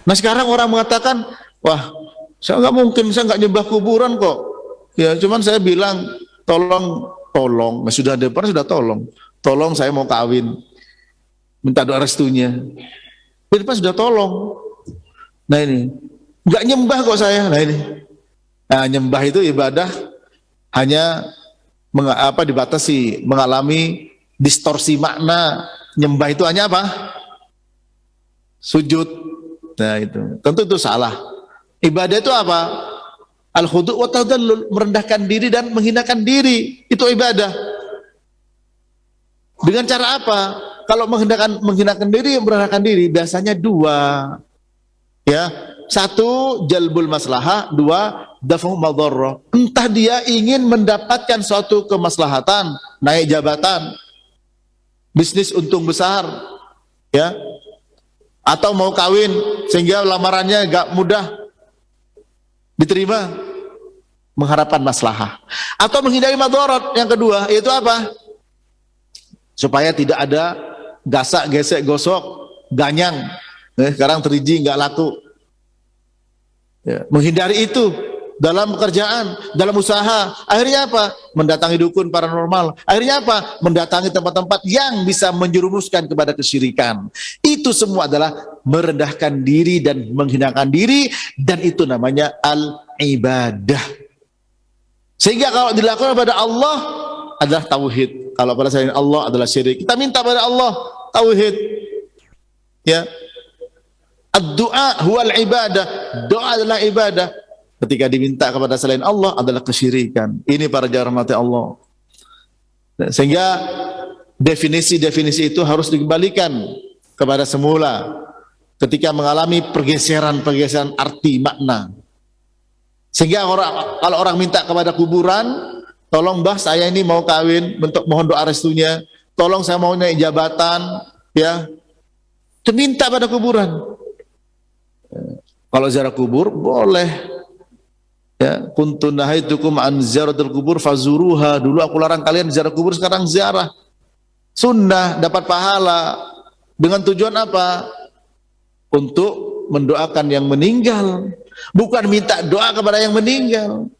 Nah sekarang orang mengatakan, wah saya nggak mungkin, saya nggak nyembah kuburan kok. Ya cuman saya bilang, tolong, nah, sudah depan sudah tolong saya mau kawin, minta doa restunya. Di depan sudah tolong. Nah ini, nggak nyembah kok saya. Nah ini, nah, nyembah itu ibadah hanya dibatasi, mengalami distorsi makna. Nyembah itu hanya apa? Sujud. Nah itu, tentu itu salah. Ibadah itu apa? Al-khudu' wa tadallul, merendahkan diri dan menghinakan diri. Itu ibadah. Dengan cara apa? Kalau menghinakan diri, merendahkan diri, biasanya dua. Ya, satu jalbul maslahah, dua dafu madharrah. Entah dia ingin mendapatkan suatu kemaslahatan, naik jabatan, bisnis untung besar, ya, atau mau kawin sehingga lamarannya gak mudah diterima, mengharapkan maslahah. Atau menghindari madharat, yang kedua, yaitu apa? Supaya tidak ada gasak, gesek, gosok, ganyang. Sekarang 3G nggak laku. Ya, menghindari itu dalam pekerjaan, dalam usaha. Akhirnya apa? Mendatangi dukun paranormal. Akhirnya apa? Mendatangi tempat-tempat yang bisa menjerumuskan kepada kesyirikan. Itu semua adalah merendahkan diri dan menghinakan diri, dan itu namanya al-ibadah. Sehingga kalau dilakukan kepada Allah adalah tauhid. Kalau pada selain Allah adalah syirik. Kita minta pada Allah tauhid. Ya. Ad-du'a huwal ibadah. Doa adalah ibadah. Ketika diminta kepada selain Allah adalah kesyirikan. Ini para jamaah rahmati Allah. Sehingga definisi-definisi itu harus dikembalikan kepada semula ketika mengalami pergeseran-pergeseran arti makna. Sehingga kalau orang minta kepada kuburan, tolong Mbah saya ini mau kawin, mohon doa restunya, tolong saya mau naik jabatan, ya, diminta pada kuburan. Kalau ziarah kubur boleh, ya, kuntu nahaitukum an ziaratul kubur fazuruha. Dulu aku larang kalian ziarah kubur, sekarang ziarah. Sunnah, dapat pahala. Dengan tujuan apa? Untuk mendoakan yang meninggal, bukan minta doa kepada yang meninggal.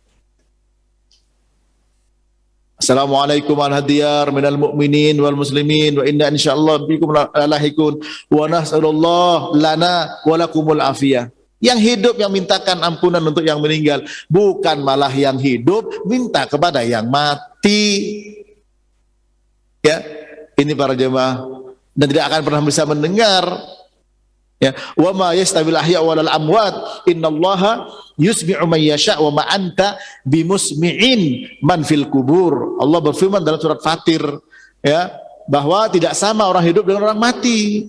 Assalamualaikum al-hadiyar minal mu'minin wal muslimin wa inna insyaallah bikum lahikun wa nas'alullah lana wa lakumul afiyah. Yang hidup yang mintakan ampunan untuk yang meninggal, bukan malah yang hidup minta kepada yang mati. Ya, ini para jemaah, dan tidak akan pernah bisa mendengar. Ya, wa ma yastabil ahya wal amwat innallaha yusmi'u man yasha wa ma anta bimusmi'in man fil kubur. Allah berfirman dalam surat Fatir, ya, bahwa tidak sama orang hidup dengan orang mati.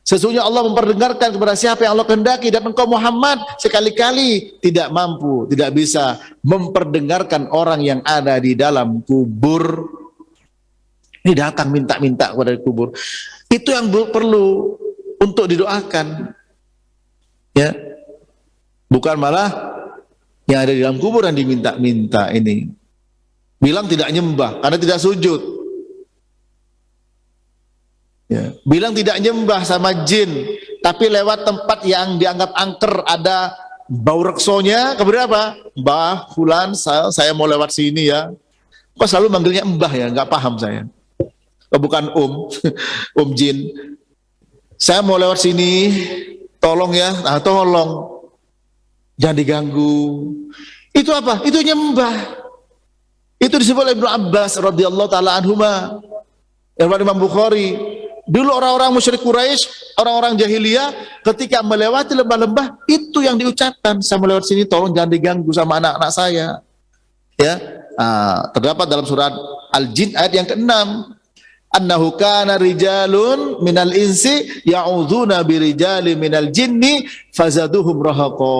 Sesungguhnya Allah memperdengarkan kepada siapa yang Allah kehendaki, dan engkau Muhammad sekali-kali tidak mampu, tidak bisa memperdengarkan orang yang ada di dalam kubur. Ini datang minta-minta kepada kubur. Itu yang perlu untuk didoakan, ya, bukan malah yang ada di dalam kubur yang diminta-minta. Ini bilang tidak nyembah karena tidak sujud, ya, bilang tidak nyembah sama jin, tapi lewat tempat yang dianggap angker, ada bau reksonya, kemudian apa? Mbah fulan, saya mau lewat sini ya. Kok selalu manggilnya mbah ya? Nggak paham saya. Oh, bukan om jin. Saya mau lewat sini, tolong ya. Nah, tolong, jangan diganggu. Itu apa? Itu nyembah. Itu disebut oleh Ibnu Abbas radhiyallahu taala anhuma, Imam Bukhari. Dulu orang-orang musyrik Quraisy, orang-orang jahiliyah, ketika melewati lembah-lembah, itu yang diucapkan. Saya melewat sini, tolong jangan diganggu sama anak-anak saya. Ya, terdapat dalam surat Al-Jin ayat yang ke-6. Annahu kana rijalun minal insi ya'udzuna birijali minal jinni fazaduhum rahaqa.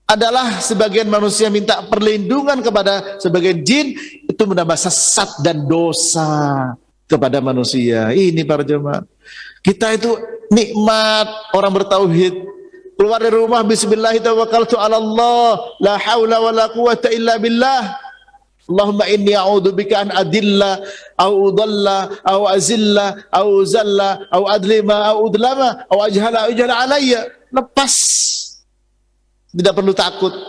Adalah sebagian manusia minta perlindungan kepada sebagian jin, itu menambah sesat dan dosa kepada manusia. Ini para jemaah, kita itu nikmat orang bertauhid. Keluar dari rumah, bismillah tawakkaltu ala Allah, la haula wala quwata illa billah. Allahumma inni a'udzubika an adilla au udalla au azilla au zalla au adlima au udlama au ajhala alayya. Lepas. Tidak perlu takut.